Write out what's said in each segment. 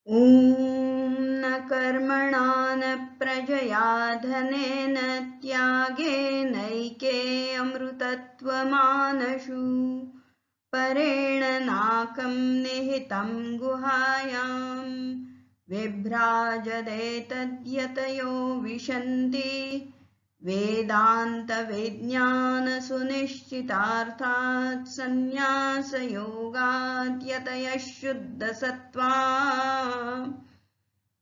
ॐ न कर्मणा न प्रजया धनेन त्यागेनैके अमृतत्वमानषु परेण नाकं निहितं गुहायां विभ्राजदेतद्यतयो विशन्ति वेदान्तविज्ञानसुनिश्चितार्थात् संन्यासयोगात् यतयः शुद्धसत्त्वा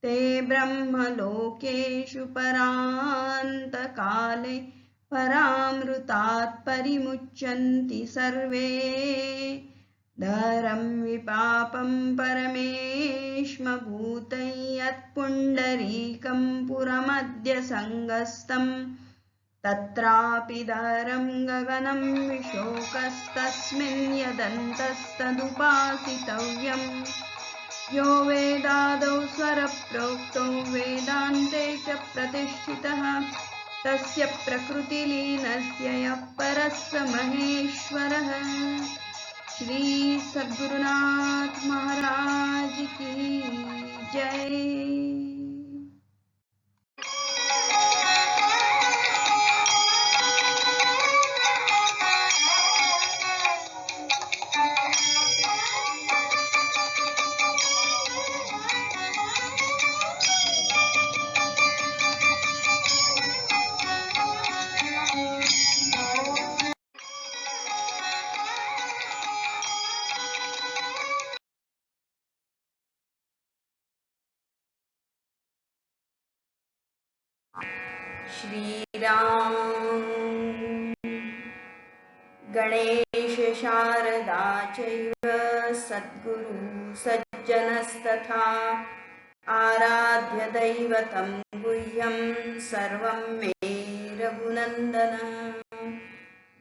ते ब्रह्मलोकेषु परान्तकाले परामृतात् परिमुच्यन्ति सर्वे धरं विपापं परमेष्मभूतं यत्पुण्डरीकं पुरमद्य सङ्गस्तं तत्रापि धरं गगनं विशोकस्तस्मिन् यदन्तस्तदुपासितव्यम् यो वेदादौ स्वरप्रोक्तो वेदान्ते च प्रतिष्ठितः तस्य प्रकृतिलीनस्य यः परः स महेश्वरः। श्री सद्गुरुनाथ महाराज की जय। श्रीराम गणेश शारदा चैव सद्गुरु सज्जनस्तथा आराध्य दैवतं गुह्यं सर्वं मे रघुनन्दन।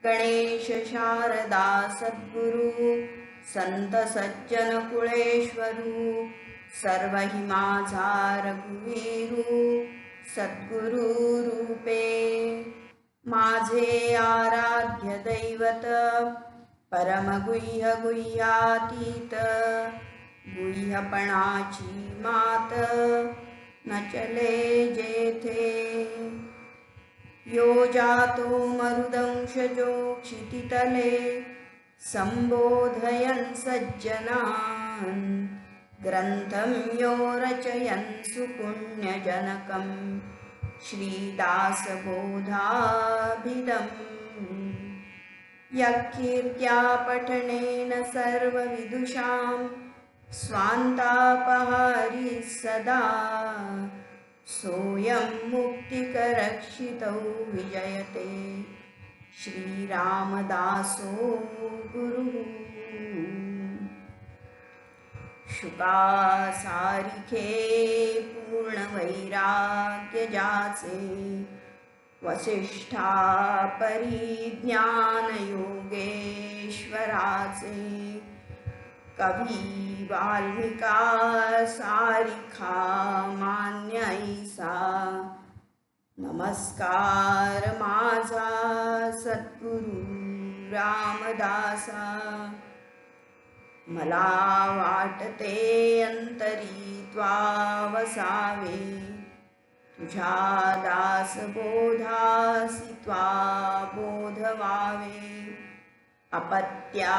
गणेश शारदा सद्गुरु संत सज्जन कुळेश्वरू सर्वहि माझा रघुवीरू सद्गुरु रूपे। माझे आराध्य दैवत परमगुह्य गुह्यातीत गुह्यपणाची मात न चले जेथे। यो जातो मरुदंशजो क्षितितले संबोधयन् सज्जनान् ग्रंथं यो रचयन् सुपुण्यजनकं श्रीदासबोधाभिधम्। यत्कीर्त्या पठनेन सर्वविदुषां स्वान्तापहारी सदा सोऽयं मुक्तिकरक्षितौ विजयते श्रीरामदासो गुरुः। शुकासारिखे पूर्णवैराग्य जाचे वसिष्ठा परिज्ञान योगेश्वराचे कवी वाल्मिका सारिखा मान्य ऐसा नमस्कार माझा सद्गुरु रामदासा। मला वाटते अंतरी त्वा वसावे तुझ्या दासबोधासी त्वा बोधवावे। अपत्या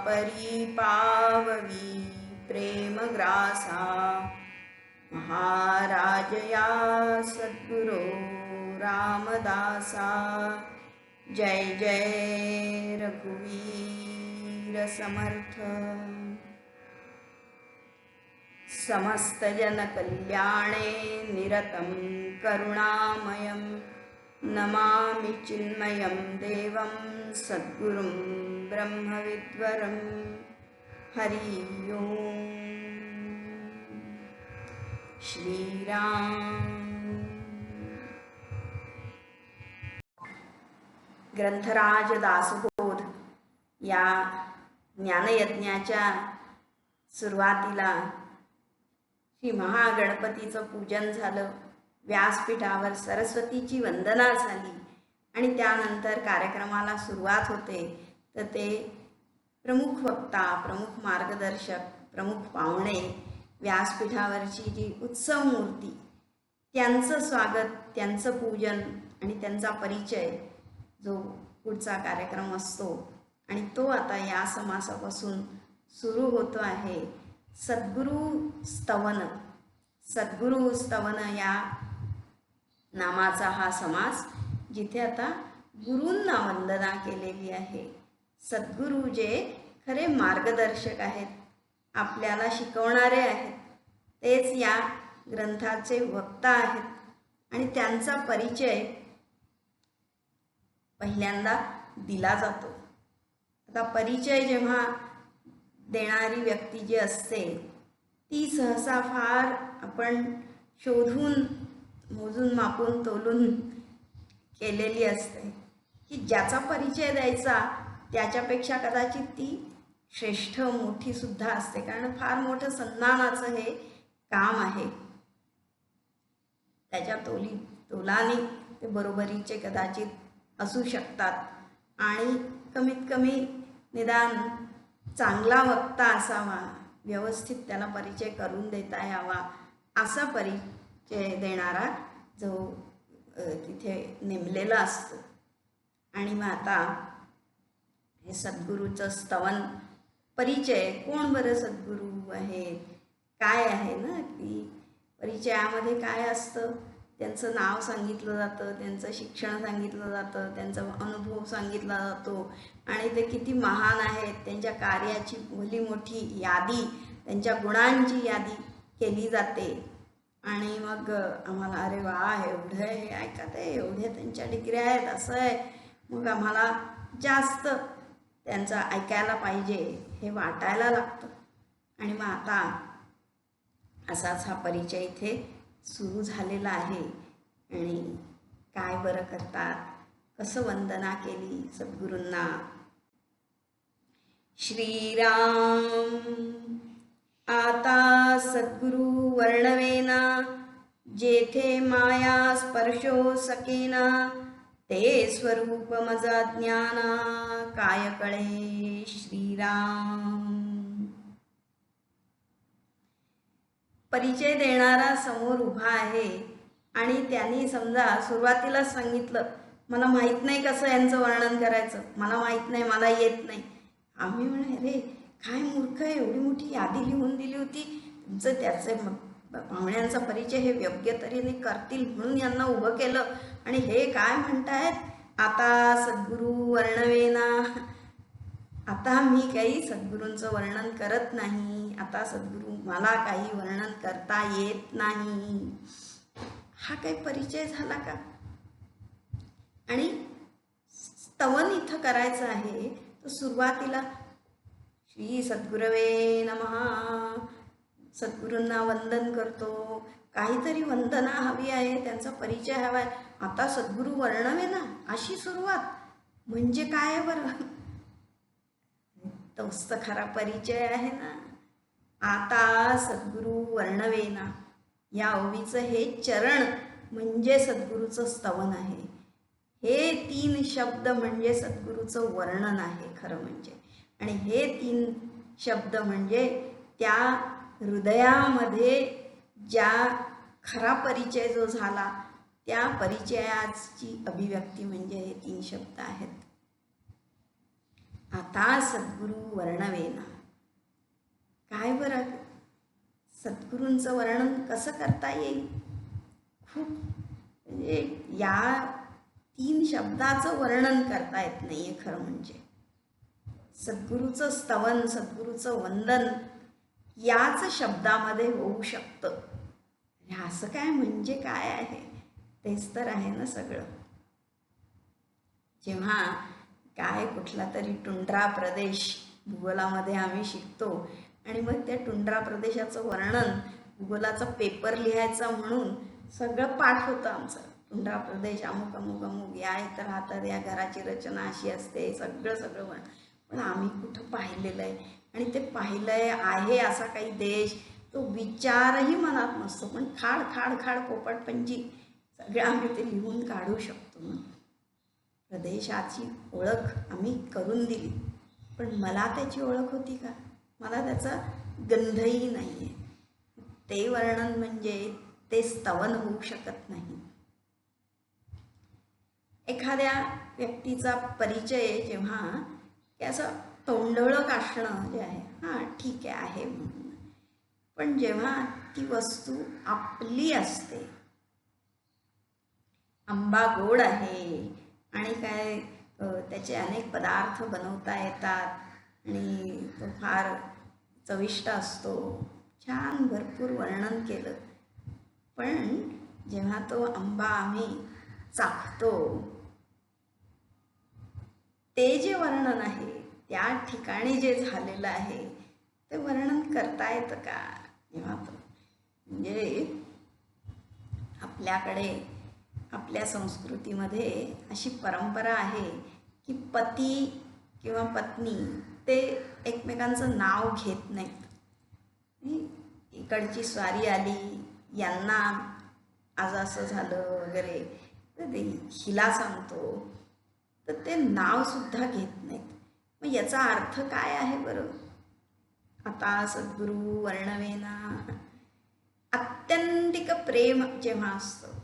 परिपाववी प्रेमग्रासा महाराजया सद्गुरो रामदासा। जय जय रघुवीर समर्थ। समस्त जन कल्याणे निरतं करुणामयं नमामि चिन्मयं देवं सद्गुरुं ब्रह्मविद्वरं। हरि ओम। श्रीराम। ग्रंथराज दासबोध या ज्ञानयज्ञाच्या सुरुवातीला श्री महागणपतीचं पूजन झालं, व्यासपीठावर सरस्वतीची वंदना झाली आणि त्यानंतर कार्यक्रमाला सुरुवात होते तर ते प्रमुख वक्ता, प्रमुख मार्गदर्शक, प्रमुख पाहुणे व्यासपीठावरची जी उत्सव मूर्ती, त्यांचं स्वागत, त्यांचं पूजन आणि त्यांचा परिचय जो पुढचा कार्यक्रम असतो आणि तो आता या समासापासून सुरू होतो आहे. सद्गुरू स्तवन. सद्गुरू स्तवन या नामाचा हा समास, जिथे आता गुरूंना वंदना केलेली आहे. सद्गुरू जे खरे मार्गदर्शक आहेत, आपल्याला शिकवणारे आहेत, तेच या ग्रंथाचे वक्ता आहेत आणि त्यांचा परिचय पहिल्यांदा दिला जातो. आता परिचय जेव्हा देणारी व्यक्ती जी असते ती सहसा फार आपण शोधून मोजून मापून तोलून केलेली असते, की ज्याचा परिचय द्यायचा त्याच्यापेक्षा कदाचित ती श्रेष्ठ मोठी सुद्धा असते, कारण फार मोठं सन्मानाचं हे काम आहे. त्याच्या तोलाने ते बरोबरीचे कदाचित असू शकतात आणि कमीत कमी निदान चांगला वक्ता असावा, व्यवस्थित त्याला परिचय करून देता यावा, असा परिचय देणारा जो तिथे नेमलेला असतो. आणि मग आता हे सद्गुरूचं स्तवन, परिचय, कोण बरं सद्गुरू आहेत, काय आहे ना, की परिचयामध्ये काय असतं, त्यांचं नाव सांगितलं जातं, त्यांचं शिक्षण सांगितलं जातं, त्यांचा अनुभव सांगितला जातो आणि ते किती महान आहेत, त्यांच्या कार्याची भली मोठी यादी, त्यांच्या गुणांची यादी केली जाते. आणि मग आम्हाला अरे वा, एवढं हे ऐकत आहे, एवढे त्यांच्या डिग्र्या आहेत, असं आहे, मग आम्हाला जास्त त्यांचं ऐकायला पाहिजे हे वाटायला लागतं. आणि मग आता असाच हा परिचय इथे सुरू झालेला आहे. आणि काय बरं करतात, कसं वंदना केली सद्गुरूंना. श्रीराम आता सद्गुरु वर्णवेना, जेथे माया स्पर्शो सकेना, ते स्वरूप मजा ज्ञाना, काय कळे श्रीराम. परिचय देणारा समोर उभा आहे आणि त्यांनी समजा सुरुवातीलाच सांगितलं, मला माहीत नाही कसं यांचं वर्णन करायचं, मला माहीत नाही, मला येत नाही. आम्ही म्हणे अरे काय मूर्ख आहे, एवढी मोठी यादी लिहून दिली होती, तुमचं त्याचे पाहुण्यांचा परिचय हे योग्य तऱ्हेने करतील म्हणून यांना उभं केलं आणि हे काय म्हणतायत, आता सद्गुरू वर्णवेना, आता मी काही सद्गुरूंचं वर्णन करत नाही, आता सद्गुरू मला काही वर्णन करता येत नाही. हा काही परिचय झाला का? आणि स्तवन इथं करायचं आहे तर सुरुवातीला श्री सद्गुरवे नमः, सद्गुरूंना वंदन करतो, काहीतरी वंदना हवी आहे, त्यांचा परिचय हवा आहे. आता सद्गुरू वर्णवेना अशी सुरुवात म्हणजे काय बरं, तोच तर खरा परिचय आहे ना. आता सद्गुरू वर्णवेना या ओवीचं हे चरण म्हणजे सद्गुरूचं स्तवन आहे. हे 3 शब्द म्हणजे सद्गुरूचं वर्णन आहे खरं म्हणजे. आणि हे 3 शब्द म्हणजे त्या हृदयामध्ये ज्या खरा परिचय जो झाला त्या परिचयाची अभिव्यक्ती म्हणजे हे 3 शब्द आहेत. आता सद्गुरू वर्णवेना, काय बरं सद्गुरूंचं वर्णन कसं करता येईल? खूप म्हणजे या 3 शब्दाचं वर्णन करता येत नाहीये खरं म्हणजे. सद्गुरूचं स्तवन, सद्गुरूचं वंदन याच शब्दामध्ये होऊ शकतं. असं काय म्हणजे काय आहे, तेच तर आहे ना सगळं. जेव्हा काय कुठला तरी टुंड्रा प्रदेश भूगोलामध्ये आम्ही शिकतो आणि मग त्या टुंड्रा प्रदेशाचं वर्णन भूगोलाचा पेपर लिहायचा म्हणून सगळं पाठ होतं आमचं. टुंड्रा प्रदेश अमुक अमुक अमुक, या इथं राहतात, या घराची रचना अशी असते, सगळं वर्णन. पण आम्ही कुठं पाहिलेलं आहे आणि ते पाहिलंय आहे असा काही देश, तो विचारही मनात नसतो, पण खाड खाड खाड पोपटपंची सगळं आम्ही ते लिहून काढू शकतो. प्रदेशाची ओळख आम्ही करून दिली, पण मला त्याची ओळख होती का? मला त्याचा गंधही नाही आहे. ते वर्णन म्हणजे ते स्तवन होऊ शकत नाही. एखाद्या व्यक्तीचा परिचय जेव्हा की असं तोंडळं काशणं जे आहे, हां ठीक आहे म्हणून, पण जेव्हा ती वस्तू आपली असते, आंबा गोड आहे आणि काय त्याचे अनेक पदार्थ बनवता येतात आणि तो फार चविष्ट असतो, छान भरपूर वर्णन केलं, पण जेव्हा तो आंबा आम्ही चाखतो, ते जे वर्णन आहे त्या ठिकाणी जे झालेलं आहे ते वर्णन करता येतं का? जेव्हा म्हणजे आपल्याकडे आपल्या संस्कृतीमध्ये अशी परंपरा आहे की पती किंवा पत्नी ते एकमेकांचं नाव घेत नाहीत. इकडची स्वारी आली, यांना आज असं झालं वगैरे, तर ते हिला सांगतो, तर ते नावसुद्धा घेत नाहीत. मग याचा अर्थ काय आहे बरं? आता सद्गुरू वर्णवेना, आत्यंतिक प्रेम जेव्हा असतं,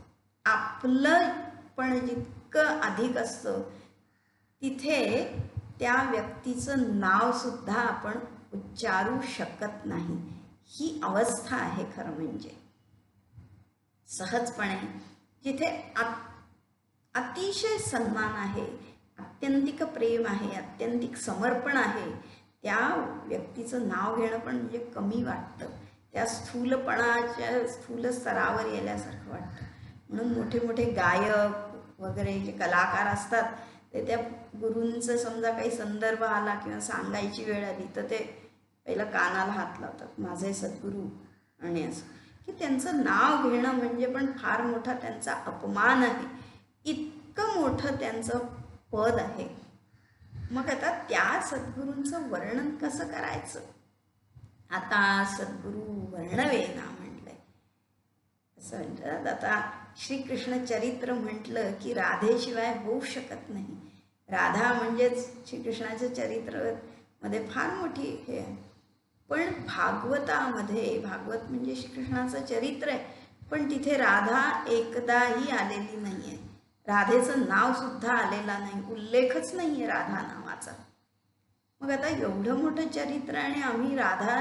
आपलं पण जितकं अधिक असतं, तिथे त्या व्यक्तीचं नावसुद्धा आपण उच्चारू शकत नाही. ही अवस्था आहे खरं म्हणजे. सहजपणे जिथे अतिशय सन्मान आहे, आत्यंतिक प्रेम आहे, आत्यंतिक समर्पण आहे, त्या व्यक्तीचं नाव घेणं पण म्हणजे कमी वाटतं, त्या स्थूलपणाच्या स्थूल स्तरावर येण्यासारखं वाटतं. म्हणून मोठे मोठे गायक वगैरे जे कलाकार असतात, ते त्या गुरूंचं समजा काही संदर्भ आला किंवा सांगायची वेळ आली तर ते पहिलं कानाला हात लावतात, माझे सद्गुरू, आणि असं की त्यांचं नाव घेणं म्हणजे पण फार मोठा त्यांचा अपमान आहे, इतकं मोठं त्यांचं पद आहे. मग आता त्या सद्गुरूंचं वर्णन कसं करायचं? आता सद्गुरू वर्णवेना म्हटलंय, असं म्हणतात. आता श्रीकृष्ण चरित्र म्हटलं की राधेशिवाय होऊ शकत नाही. राधा म्हणजेच श्रीकृष्णाचं चरित्र मध्ये फार मोठी हे आहे. पण भागवतामध्ये, भागवत म्हणजे श्रीकृष्णाचं चरित्र आहे, पण तिथे राधा एकदाही आलेली नाही आहे. राधेचं नाव सुद्धा आलेला नाही, उल्लेखच नाही आहे राधा नावाचा. मग आता एवढं मोठं चरित्र आणि आम्ही राधा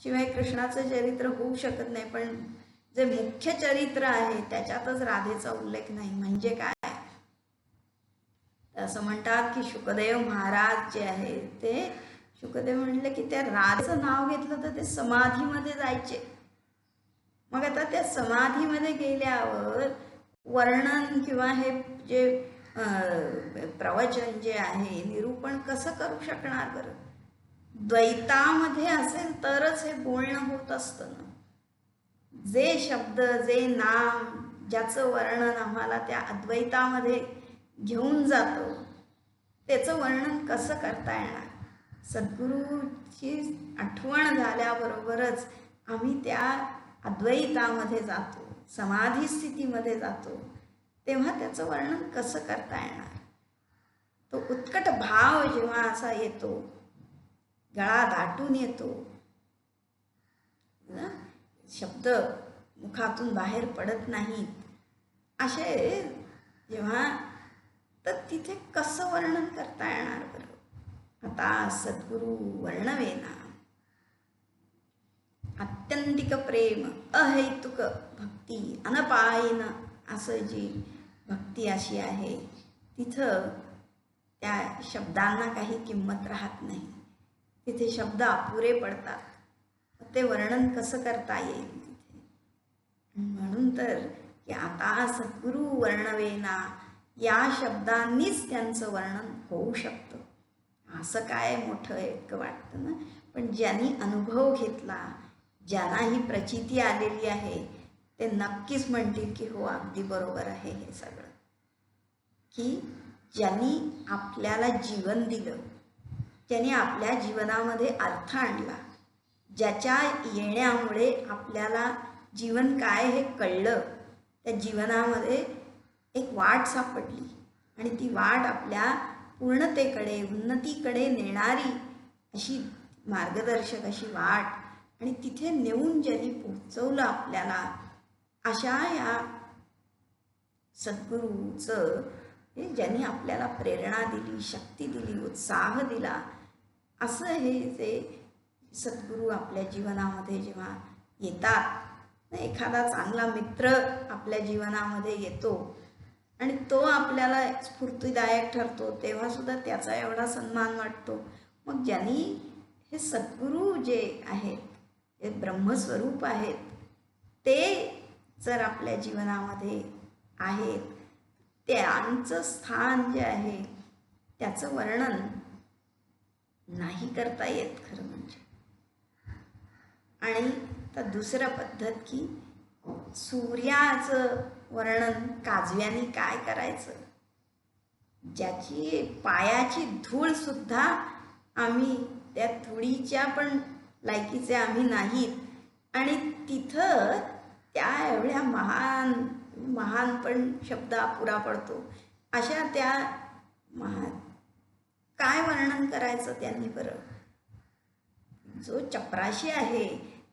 शिवाय कृष्णाचं चरित्र होऊ शकत नाही, पण जे मुख्य चरित्र आहे त्याच्यातच राधेचा उल्लेख नाही म्हणजे काय? असं म्हणतात की शुकदेव महाराज जे आहे ते, शुकदेव म्हणले की त्या राधेचं नाव घेतलं तर ते समाधीमध्ये जायचे. मग आता त्या समाधीमध्ये गेल्यावर वर्णन किंवा हे जे प्रवचन जे आहे, निरूपण कसं करू शकणार बरं? द्वैतामध्ये असेल तरच हे बोलणं होत असतं ना. जे शब्द, जे नाम, ज्याचं वर्णन आम्हाला त्या अद्वैतामध्ये घेऊन जातो, त्याचं वर्णन कसं करता येणार? सद्गुरूची आठवण झाल्याबरोबरच आम्ही त्या अद्वैतामध्ये जातो, समाधी स्थितीमध्ये जातो, तेव्हा त्याचं वर्णन कसं करता येणार? तो उत्कट भाव जेव्हा असा येतो, गळा दाटून येतो, शब्द मुखातून बाहेर पडत नाहीत, असे जेव्हा, तर तिथे कसं वर्णन करता येणार बरं? आता सद्गुरू वर्णवेना, आत्यंतिक प्रेम, अहैतुक भक्ती, अनपायन असं जी भक्ती अशी आहे, तिथं त्या शब्दांना काही किंमत राहत नाही, तिथे शब्द अपुरे पडतात. ते वर्णन कसं करता येईल तिथे? म्हणून तर की आता सद्गुरू वर्णवेना या शब्दांनीच त्यांचं वर्णन होऊ शकतं. असं काय मोठं इतकं वाटतं ना, पण ज्यांनी अनुभव घेतला, ज्यांना ही प्रचिती आलेली आहे, ते नक्कीच म्हणतील की हो अगदी बरोबर आहे हे सगळं. की ज्यांनी आपल्याला जीवन दिलं, ज्यांनी आपल्या जीवनामध्ये अर्थ आणला, ज्याच्या येण्यामुळे आपल्याला जीवन काय हे कळलं, त्या जीवनामध्ये एक वाट सापडली आणि ती वाट आपल्या पूर्णतेकडे, उन्नतीकडे नेणारी अशी मार्गदर्शक अशी वाट आणि तिथे नेऊन ज्यांनी पोचवलं आपल्याला, अशा या सद्गुरूचं ज्यांनी आपल्याला प्रेरणा दिली, शक्ती दिली, उत्साह दिला, असं हे जे सद्गुरू आपल्या जीवनामध्ये जेव्हा येतात, एखादा चांगला मित्र आपल्या जीवनामध्ये येतो आणि तो आपल्याला स्फूर्तिदायक ठरतो, तेव्हा सुद्धा त्याचा एवढा सन्मान वाटतो. मग ज्यांनी हे सद्गुरू जे आहेत, हे ब्रह्मस्वरूप आहेत, ते जर आपल्या जीवनामध्ये आहेत, त्यांचं स्थान जे आहे त्याचं वर्णन नाही करता येत खरं म्हणजे. आणि तर दुसरं पद्धत की सूर्याचं वर्णन काजव्याने काय करायचं, ज्याची पायाची धूळ सुद्धा आम्ही त्या धुळीच्या पण लायकीचे आम्ही नाहीत, आणि तिथं त्या एवढ्या महान पण शब्द अपुरा पडतो. अशा त्या काय वर्णन करायचं त्यांनी बरं. जो चपराशी आहे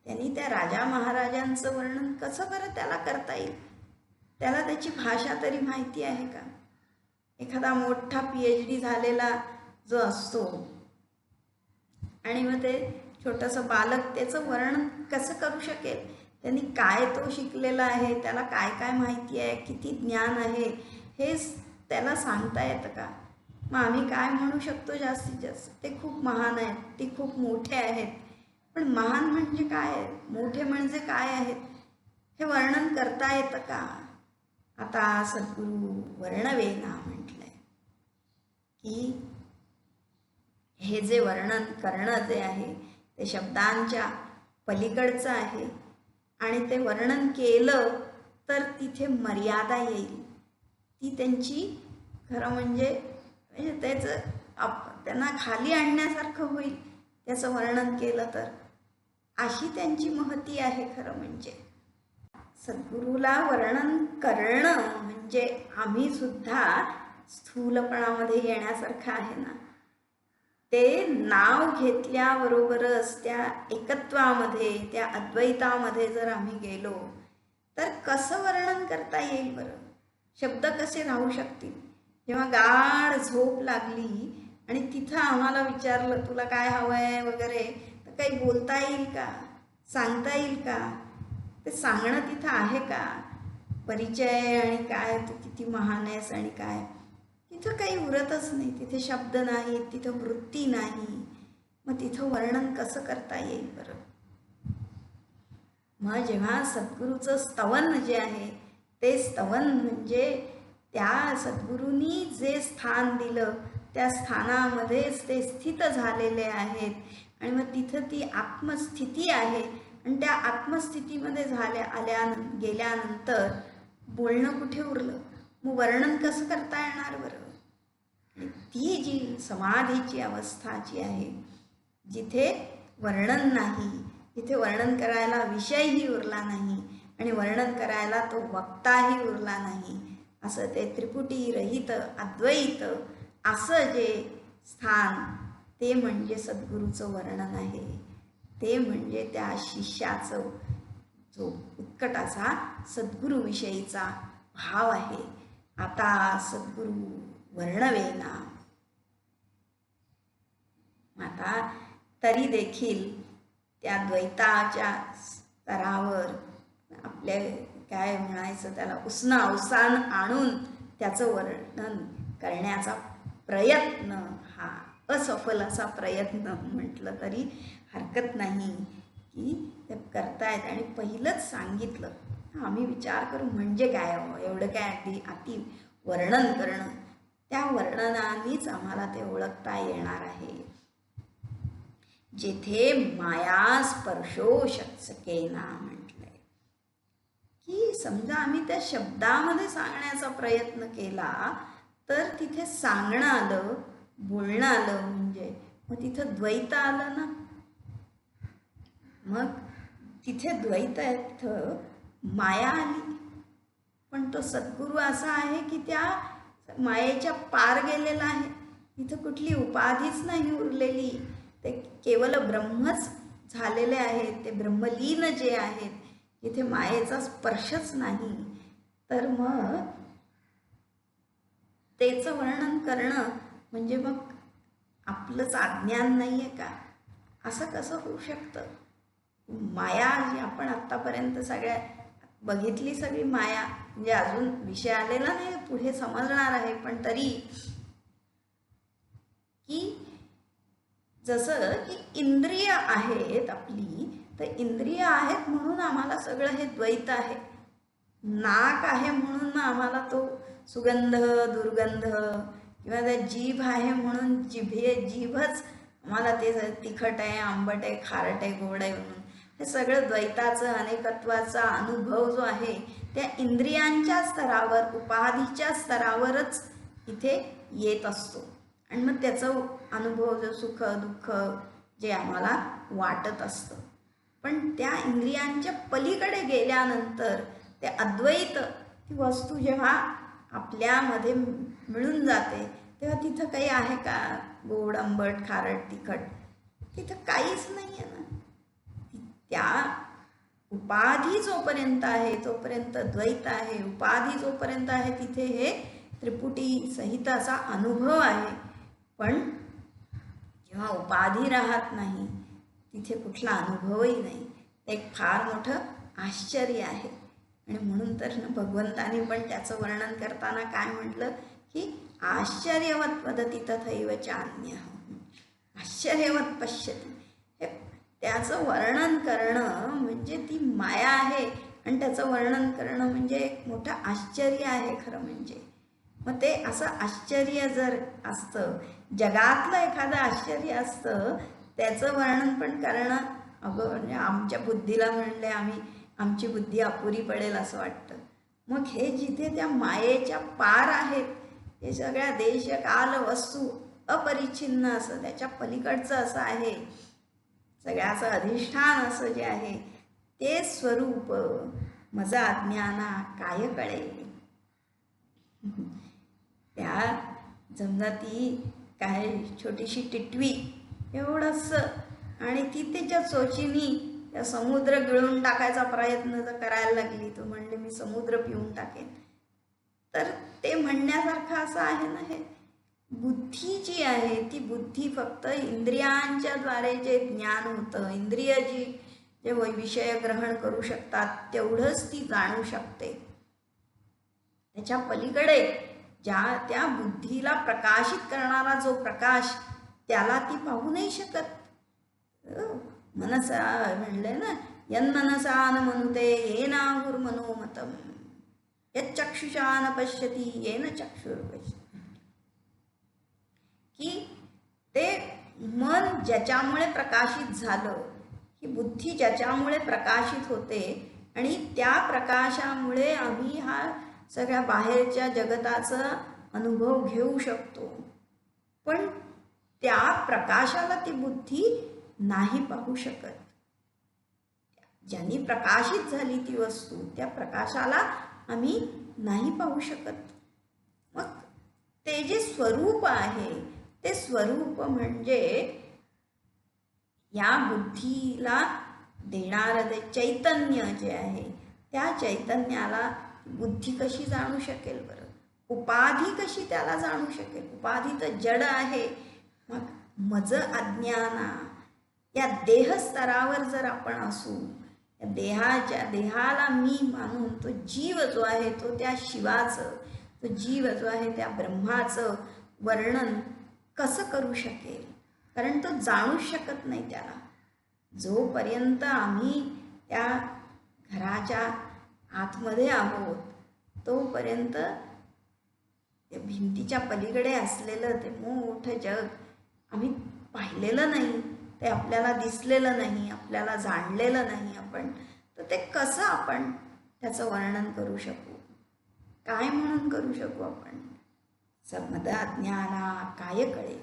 त्यांनी त्या राजा महाराजांचं वर्णन कसं बरं त्याला करता येईल? त्याला त्याची भाषा तरी माहिती आहे का? एखादा मोठा PhD झालेला जो असतो आणि मग ते छोटंसं बालक त्याचं वर्णन कसं करू शकेल? त्यांनी काय तो शिकलेला आहे, त्याला काय काय माहिती आहे, किती ज्ञान आहे, हे त्याला सांगता येतं का? मग आम्ही काय म्हणू शकतो जास्तीत जास्त, ते खूप महान आहेत, ते खूप मोठे आहेत. पण महान म्हणजे काय, मोठे म्हणजे काय आहेत, हे वर्णन करता येतं का? आता सद्गुरू वर्णवेना म्हटलंय की हे जे वर्णन करणं जे आहे ते शब्दांच्या पलीकडचं आहे, आणि ते वर्णन केलं तर तिथे मर्यादा येईल. ती त्यांची खरं म्हणजे त्याचं त्यांना खाली आणण्यासारखं होईल त्याचं वर्णन केलं तर, अशी त्यांची महती आहे खरं म्हणजे. सद्गुरूला वर्णन करणं म्हणजे आम्ही सुद्धा स्थूलपणामध्ये येण्यासारखं आहे ना. ते नाव घेतल्याबरोबरच त्या एकत्वामध्ये, त्या अद्वैतामध्ये जर आम्ही गेलो तर कसं वर्णन करता येईल बरं? शब्द कसे राहू शकतील? जेव्हा गाढ झोप लागली आणि तिथं आम्हाला विचारलं तुला काय हवं आहे वगैरे, तर काही बोलता येईल का, सांगता येईल का? ते सांगणं तिथं आहे का? परिचय आणि काय तू किती महान आहेस आणि काय, तिथं काही उरतच नाही. तिथे शब्द नाही, तिथं वृत्ती नाही. मग तिथं वर्णन कसं करता येईल बरं? मग जेव्हा सद्गुरूचं स्तवन जे आहे ते स्तवन म्हणजे त्या सद्गुरूंनी जे स्थान दिलं त्या स्थानामध्येच ते स्थित झालेले आहेत, आणि मग तिथं ती आत्मस्थिती आहे. आणि त्या आत्मस्थितीमध्ये गेल्यानंतर बोलणं कुठे उरलं? मग वर्णन कसं करता येणार बरं? ती जी समाधीची अवस्था जी आहे, जिथे वर्णन नाही, जिथे वर्णन करायला विषयही उरला नाही आणि वर्णन करायला तो वक्ताही उरला नाही, असं ते त्रिपुटी रहित अद्वैत असं जे स्थान, ते म्हणजे सद्गुरूचं वर्णन आहे. ते म्हणजे त्या शिष्याचं जो उत्कट असा सद्गुरूविषयीचा भाव आहे. आता सद्गुरू वर्णवेना. आता तरी देखील त्या द्वैताच्या स्तरावर आपल्या काय म्हणायचं त्याला अवसान आणून त्याचं वर्णन करण्याचा प्रयत्न, हा असफल असा प्रयत्न म्हटलं तरी हरकत नाही की ते करतायत. आणि पहिलंच सांगितलं, आम्ही विचार करू म्हणजे काय एवढं काय अति वर्णन करणं, त्या वर्णनानेच आम्हाला ते ओळखता येणार आहे. जेथे माया स्पर्शो शक्येना म्हटलंय की समजा आम्ही त्या शब्दामध्ये सांगण्याचा प्रयत्न केला तर तिथे सांगणं आलं, बोलणं आलं, म्हणजे मग तिथं द्वैत आलं ना. मग तिथे द्वैत इथं माया आली. पण तो सद्गुरू असा आहे की त्या मायेच्या पार गेलेला आहे. तिथं कुठली उपाधीच नाही उरलेली, ते केवळ ब्रह्मच झालेले आहेत, ते ब्रह्मलीन जे आहेत, जिथे मायेचा स्पर्शच नाही, तर मग त्याचं वर्णन करणं म्हणजे मग आपलंच अज्ञान नाही आहे का? असं कसं होऊ शकतं? माया जी आपण आत्तापर्यंत सगळ्या बघितली, सगळी माया, म्हणजे अजून विषय आलेला नाही, पुढे समजणार आहे, पण तरी की जसं की इंद्रिय आहेत आपली, तर इंद्रिय आहेत म्हणून आम्हाला सगळं हे द्वैत आहे. नाक आहे म्हणून आम्हाला तो सुगंध, दुर्गंध, किंवा त्या जीभ आहे म्हणून जीभच आम्हाला ते तिखट आहे, आंबट आहे, खारट आहे, गोड आहे म्हणून हे सगळं द्वैताचं, अनेकत्वाचा अनुभव जो आहे त्या इंद्रियांच्या स्तरावर, उपाधीच्या स्तरावरच इथे येत असतो. आणि मग त्याचं अनुभव जो सुख दुःख जे आम्हाला वाटत असतं. पण त्या इंद्रियांच्या पलीकडे गेल्यानंतर ते अद्वैत, ती वस्तू जेव्हा आपल्यामध्ये मिळून जाते, तेव्हा तिथं काही आहे का गोड, आंबट, खारट, तिखट? तिथं काहीच नाही आहे ना. त्या उपाधी जोपर्यंत आहे तोपर्यंत द्वैत आहे, उपाधी जोपर्यंत आहे तिथे हे त्रिपुटी सहित असा अनुभव आहे. पण जेव्हा उपाधी राहत नाही तिथे कुठला अनुभवही नाही. एक फार मोठं आश्चर्य आहे. आणि म्हणून तर भगवंतानी पण त्याचं वर्णन करताना काय म्हटलं की आश्चर्यवत वदति तथैव चान्यः, आश्चर्यवत पश्यति. हे त्याचं वर्णन करणं म्हणजे ती माया आहे, आणि त्याचं वर्णन करणं म्हणजे एक मोठं आश्चर्य आहे खरं म्हणजे. मग ते असं आश्चर्य जर असतं, जगातलं एखादं आश्चर्य असतं, त्याचं वर्णन पण करणं अगं म्हणजे आमच्या बुद्धीला म्हणले आमची बुद्धी अपुरी पडेल असं वाटतं. मग हे जिथे त्या मायेच्या पार आहेत, हे सगळ्या देश काल वस्तू अपरिच्छिन्न असं त्याच्या पलीकडचं असं आहे, सगळ्याचं अधिष्ठान असं जे आहे ते स्वरूप मज अज्ञाना काय कळे. त्या समजा ती काय छोटीशी टिटवी एवढंच, आणि ती त्याच्या चोचीनी त्या समुद्र गिळून टाकायचा प्रयत्न जर करायला लागली, तर म्हणले मी समुद्र पिऊन टाकेन. तर ते म्हणण्यासारखं असं आहे ना. हे बुद्धी जी आहे ती बुद्धी फक्त इंद्रियांच्या द्वारे जे ज्ञान होतं, इंद्रिय जे विषय ग्रहण करू शकतात तेवढंच ती जाणू शकते. त्याच्या पलीकडे त्या बुद्धीला प्रकाशित करणारा जो प्रकाश, त्याला ती पाहू नाही शकत. मनसा म्हणले ना, यन्मनसा न मनुते येनाहुर मनोमतम, यच्चक्षुषा न पश्यति येन चक्षुर्पश्यति. की ते मन ज्याच्यामुळे प्रकाशित झालं, ही बुद्धी ज्याच्यामुळे प्रकाशित होते, आणि त्या प्रकाशामुळे आम्ही हा सगळ्या बाहेरच्या जगताचा अनुभव घेऊ शकतो. पण त्या प्रकाशाला ती बुद्धी नाही पाहू शकत. ज्यांनी प्रकाशित झाली ती वस्तू, त्या प्रकाशाला आम्ही नाही पाहू शकत. मग ते जे स्वरूप आहे, ते स्वरूप म्हणजे या बुद्धीला देणारं ते चैतन्य जे आहे, त्या चैतन्याला बुद्धी कशी जाणू शकेल बरं? उपाधी कशी त्याला जाणू शकेल? उपाधी तर जड आहे. मग मज अज्ञाना, या देहस्तरावर जर आपण असू, देहाला मी मानून तो जीव जो आहे तो त्या शिवाचं, तो जीव जो आहे त्या ब्रह्माचं वर्णन कसं करू शकेल? कारण तो जाणू शकत नाही त्याला. जोपर्यंत आम्ही त्या घराच्या आतमध्ये आहोत तोपर्यंत त्या भिंतीच्या पलीकडे असलेलं ते मोठं जग आम्ही पाहिलेलं नाही, ते आपल्याला दिसलेलं नाही, आपल्याला जाणलेलं नाही आपण. तर ते कसं आपण त्याचं वर्णन करू शकू? काय म्हणून करू शकू आपण? समद अज्ञाना काय कळे.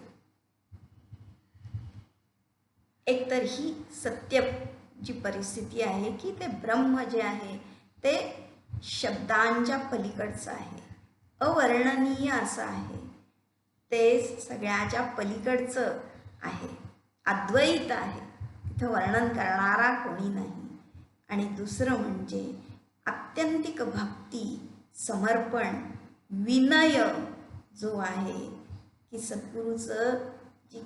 एकतर ही सत्य जी परिस्थिती आहे की ते ब्रह्म जे आहे ते शब्दांच्या पलीकडचं आहे, अवर्णनीय असं आहे, ते सगळ्याच्या पलीकडचं आहे, अद्वैत आहे. इथं वर्णन करणारा कोणी नाही. आणि दुसरं म्हणजे आत्यंतिक भक्ती, समर्पण, विनय जो आहे की सद्गुरूचं जी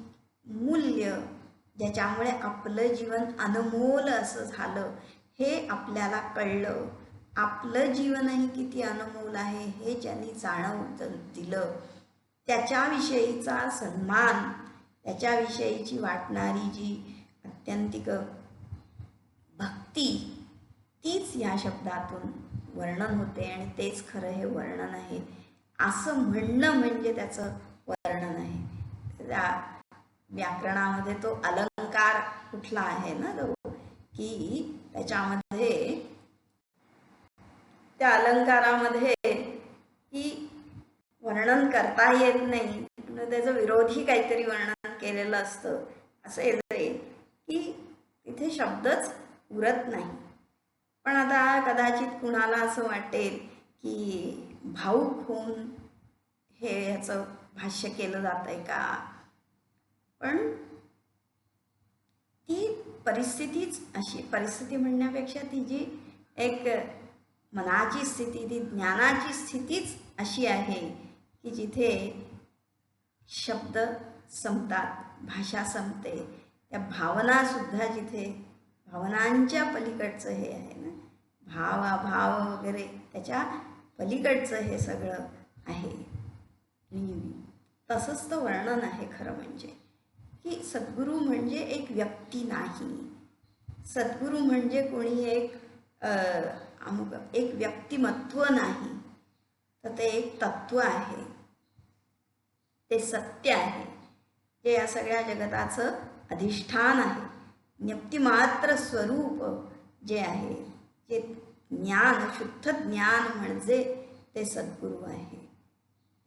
मूल्य ज्याच्यामुळे आपलं जीवन अनमोल असं झालं हे आपल्याला कळलं. आपलं जीवनही किती अनमोल आहे हे ज्यांनी दिलं, त्याच्याविषयीचा सन्मान, त्याच्याविषयीची वाटणारी जी आत्यंतिक भक्ती, तीच या शब्दातून वर्णन होते. आणि तेच खरं हे वर्णन आहे असं म्हणणं म्हणजे त्याचं वर्णन आहे. त्या व्याकरणामध्ये तो अलंकार कुठला आहे ना तो, की त्याच्यामध्ये त्या अलंकारामध्ये की वर्णन करता येत नाही, त्याचं विरोधी काहीतरी वर्णन केलेलं असतं. असं येते की तिथे शब्दच उरत नाही. पण आता कदाचित कुणाला असं वाटेल की भाऊक होऊन हे ह्याचं भाष्य केलं जात आहे का. पण ती परिस्थितीच अशी, परिस्थिती म्हणण्यापेक्षा ती जी एक मनाची स्थिती, ती ज्ञानाची स्थितीच अशी आहे की जिथे शब्द संपतात, भाषा संपते, त्या भावनासुद्धा जिथे भावनांच्या पलीकडचं हे आहे ना, भाव अभाव वगैरे त्याच्या पलीकडचं हे सगळं आहे. तसंच तर वर्णन आहे खरं म्हणजे की सद्गुरू म्हणजे एक व्यक्ती नाही, सद्गुरू म्हणजे कोणी एक अमुक एक व्यक्तिमत्व नाही, तर ते एक तत्व आहे, ते सत्य आहे, जे या सगळ्या जगताचं अधिष्ठान आहे. व्यक्तिमात्र स्वरूप जे आहे, जे ज्ञान, शुद्ध ज्ञान म्हणजे ते सद्गुरू आहे.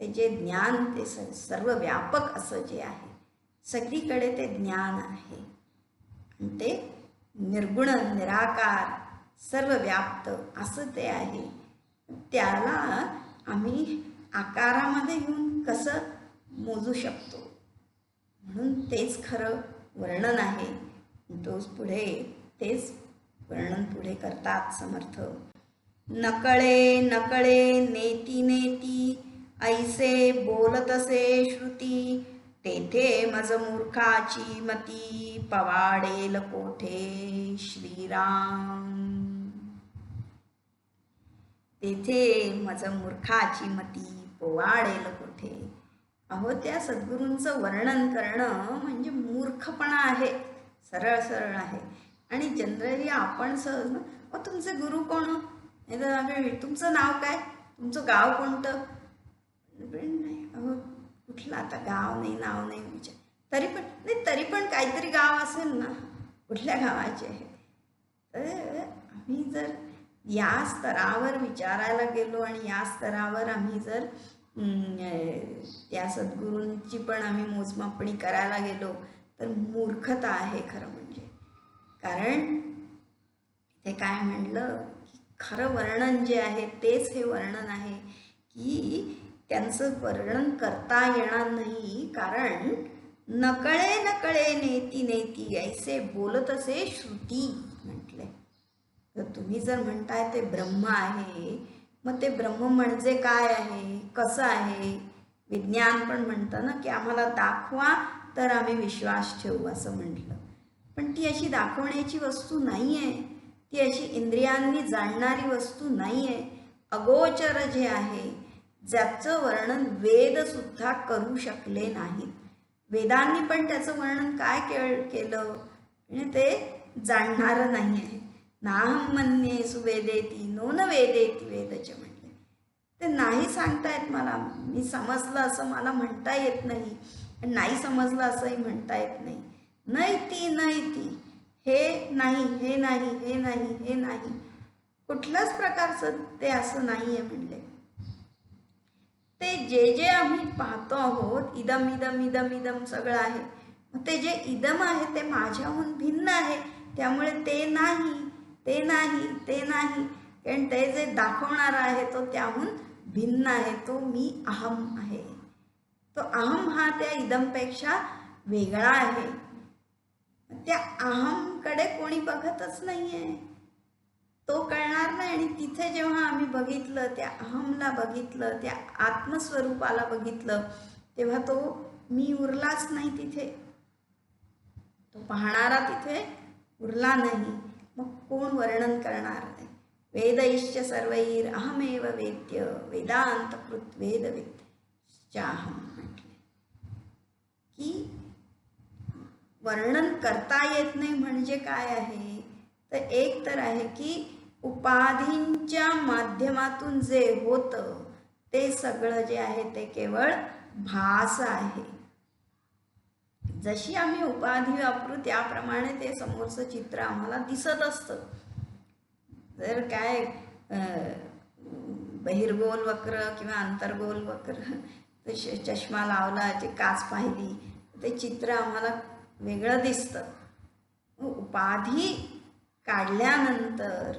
ते जे ज्ञान ते सर्व व्यापक असं जे आहे, सगळीकडे ते ज्ञान आहे. आणि ते निर्गुण, निराकार, सर्व व्याप्त असं ते आहे. त्याला आम्ही आकारामध्ये घेऊन कसं मोजू शकतो. म्हणून तेच खरं वर्णन आहे. तोच पुढे तेच वर्णन पुढे करतात समर्थ. नकळे नकळे नेती नेती ऐसे बोलतसे श्रुती, तेथे मज मूर्खाची मती पवाडेल कोठे श्रीराम. तेथे मज मूर्खाची मती पवाडेल कोठे. अहो, त्या सद्गुरूंचं वर्णन करणं म्हणजे मूर्खपणा आहे, सरळ सरळ आहे. आणि जनरली आपण सहज तुमचे गुरु कोण, तुमचं नाव काय, तुमचं गाव कोणतं, नाही अहो कुठलं आता गाव नाही, नाव नाही विचार, तरी पण काहीतरी गाव असेल ना, कुठल्या गावाचे आहे. तर आम्ही जर या स्तरावर विचारायला गेलो आणि या स्तरावर आम्ही जर त्या सद्गुरूंची पण आम्ही मोजमापणी करायला गेलो तर मूर्खता आहे खरं म्हणजे. कारण ते काय म्हणलं की खरं वर्णन जे आहे तेच हे वर्णन आहे की त्यांचं वर्णन करता येणार नाही. कारण नकळे नकळे नेती नेती ऐसे बोलतसे श्रुती म्हटले. तर तुम्ही जर म्हणताय ते ब्रह्म आहे, मग ते ब्रह्म म्हणजे काय आहे, कसं आहे. विज्ञान पण म्हणतं ना की आम्हाला दाखवा तर आम्ही विश्वास ठेवू असं म्हटलं. पण ती अशी दाखवण्याची वस्तू नाही आहे, ती अशी इंद्रियांनी जाणणारी वस्तू नाही आहे. अगोचर जे आहे, ज्याचं वर्णन वेदसुद्धा करू शकले नाहीत. वेदांनी पण त्याचं वर्णन काय केलं, म्हणजे ते जाणणारं नाही आहे. नाहम मन्ये सुवेदेती नो न वेदेती वेदचे म्हटले. ते नाही सांगतायत मला, मी समजलं असं मला म्हणता येत नाही, नाही समजलं असंही म्हणता येत नाही. नैती हे नाही, हे नाही, हे नाही, हे नाही, कुठल्याच प्रकारचं ते असं नाही आहे म्हणले. ते जे आम्ही पाहतो आहोत, इदम इदम इदम इदम सगळं आहे, ते जे इदम आहे ते माझ्याहून भिन्न आहे. त्यामुळे ते नाही, ते नाही, ते नाही, कारण ते जे दाखवणार आहे तो त्याहून भिन्न आहे. तो मी अहम आहे. तो अहम हा त्या इदमपेक्षा वेगळा आहे. त्या अहमकडे कोणी बघतच नाहीये, तो कळणार नाही. आणि तिथे जेव्हा आम्ही बघितलं, त्या अहमला बघितलं, त्या आत्मस्वरूपाला बघितलं, तेव्हा तो मी उरलाच नाही तिथे, तो पाहणारा तिथे उरला नाही. मग कोण वर्णन करणार? वेदैश्च सर्वैर अहमेव वेद्य वेदांतकृत वेदविद्याहम म्हटले की वर्णन करता येत नाही म्हणजे काय आहे? तर एक तर आहे की उपाधींच्या माध्यमातून जे होतं ते सगळं जे आहे ते केवळ भास आहे. जशी आम्ही उपाधी वापरू त्याप्रमाणे ते समोरचं चित्र आम्हाला दिसत असतं. जर काय बहिर्गोल वक्र किंवा अंतर्गोल वक्र चष्मा लावला, ते काच पाहिली, ते चित्र आम्हाला वेगळं दिसतं. उपाधी काढल्यानंतर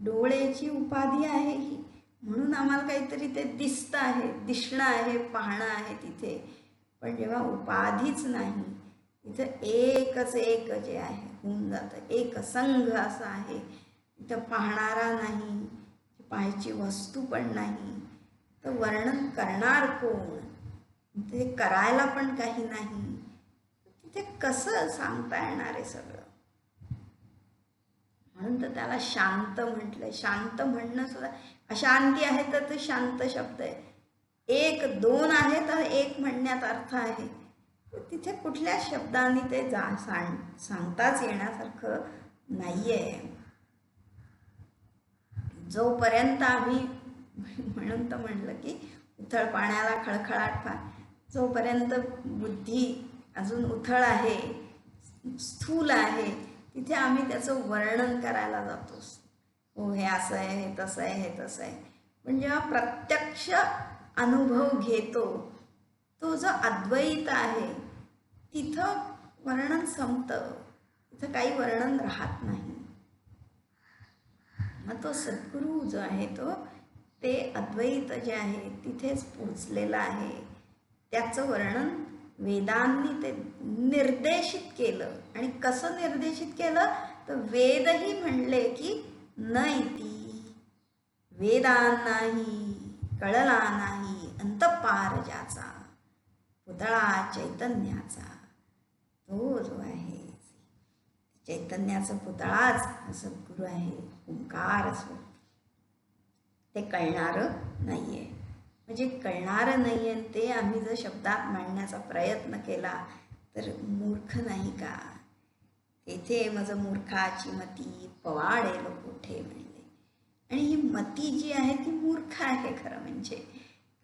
डोळ्याची उपाधी आहे ही, म्हणून आम्हाला काहीतरी ते दिसतं आहे, दिसणं आहे, पाहणं आहे तिथे. पण जेव्हा उपाधीच नाही, इथं एकच एक जे आहे होऊन जातं, एक संघ असं आहे. इथं पाहणारा नाही, पाहायची वस्तू पण नाही, तर वर्णन करणार कोण? ते करायला पण काही नाही, तिथे कसं सांगता येणार आहे सगळं? म्हणून तर त्याला शांत म्हटलंय. शांत म्हणणं सुद्धा, अशांती आहे तर ते शांत शब्द आहे. एक दोन आहे तर एक म्हणण्यात अर्थ आहे. तिथे कुठल्या शब्दांनी ते सांगताच येण्यासारखं नाहीये. जोपर्यंत आम्ही म्हणून तर म्हटलं की उथळ पाण्याला खळखळाट फार, जोपर्यंत बुद्धी अजून उथळ आहे, स्थूल आहे, तिथे आम्ही त्याचं वर्णन करायला जातो. हो हे असं आहे, हे तसं आहे, हे तसं आहे. पण जेव्हा प्रत्यक्ष अनुभव घेतो, तो जो अद्वैत आहे, तिथं वर्णन संपतं, तिथं काही वर्णन राहत नाही. मग तो सद्गुरू जो आहे तो ते अद्वैत जे आहे तिथेच पोचलेला आहे. त्याचं वर्णन वेदांनी ते निर्देशित केलं. आणि कसं निर्देशित केलं? तर वेदही म्हणले की न इति वेदांनाही कळला नाही अंतपार ज्याचा पुतळा चैतन्याचा, तो जो आहे चैतन्याचा पुतळाच सद्गुरू आहे, ओंकार स्वरूप. ते कळणारं नाहीये. म्हणजे कळणारं नाहीये, ते आम्ही जर शब्दात मांडण्याचा प्रयत्न केला तर मूर्ख नाही का? तेथे मज मूर्खाची मती पवाडेल कोठे म्हणले. आणि ही मती जी आहे ती मूर्ख आहे खरं म्हणजे.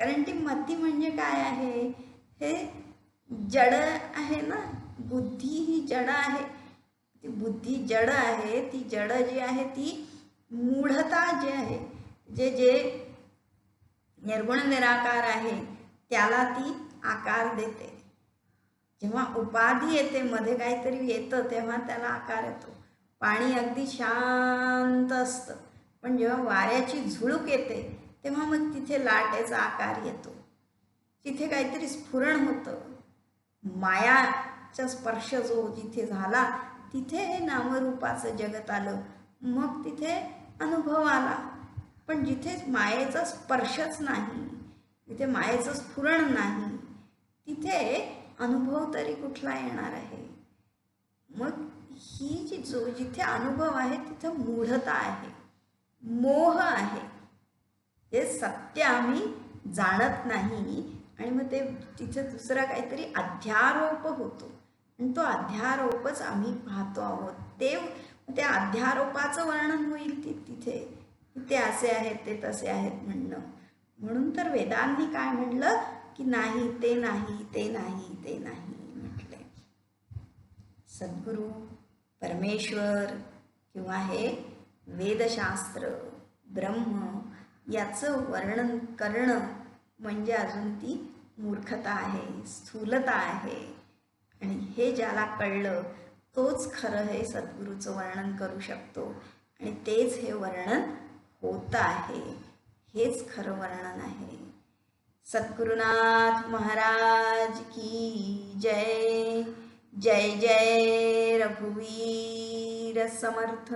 कारण ती मती म्हणजे काय आहे? हे जड आहे ना, बुद्धी ही जड आहे. ती बुद्धी जड आहे. ती जड जी आहे ती मूढता जी आहे, जे जे निर्गुण निराकार आहे त्याला ती आकार देते. जेव्हा उपाधी येते, मध्ये काहीतरी येतं, तेव्हा त्याला आकार येतो. पाणी अगदी शांत असतं, पण जेव्हा वाऱ्याची झुळूक येते तेव्हा मग तिथे लाटेचा आकार येतो, तिथे काहीतरी स्फुरण होतं. मायाचा स्पर्श जो जिथे झाला तिथे हे नामरूपाचं जगत आलं, मग तिथे अनुभव आला. पण जिथे मायेचा स्पर्शच नाही, जिथे मायेचं स्फुरण नाही, तिथे अनुभव तरी कुठला येणार आहे? मग ही जी जिथे अनुभव आहे तिथं मूढता आहे, मोह आहे. हे सत्य आम्ही जाणत नाही. आणि मग ते तिथे दुसरा काहीतरी अध्यारोप होतो, आणि तो अध्यारोपच आम्ही पाहतो आहोत. त्या अध्यारोपाचं वर्णन होईल तिथे, ते असे आहेत, ते तसे आहेत म्हणणं. म्हणून तर वेदांनी काय म्हणलं की नाही, ते नाही, ते नाही, ते नाही म्हटले. सद्गुरू, परमेश्वर किंवा हे वेदशास्त्र, ब्रह्म याचं वर्णन करणं म्हणजे अजून ती मूर्खता आहे, स्थूलता आहे. आणि हे ज्याला कळलं तोच खरं हे सद्गुरूचं वर्णन करू शकतो. आणि तेच हे वर्णन होत आहे, हेच खरं वर्णन आहे. सद्गुरुनाथ महाराज की जय. जय जय रघुवीर समर्थ.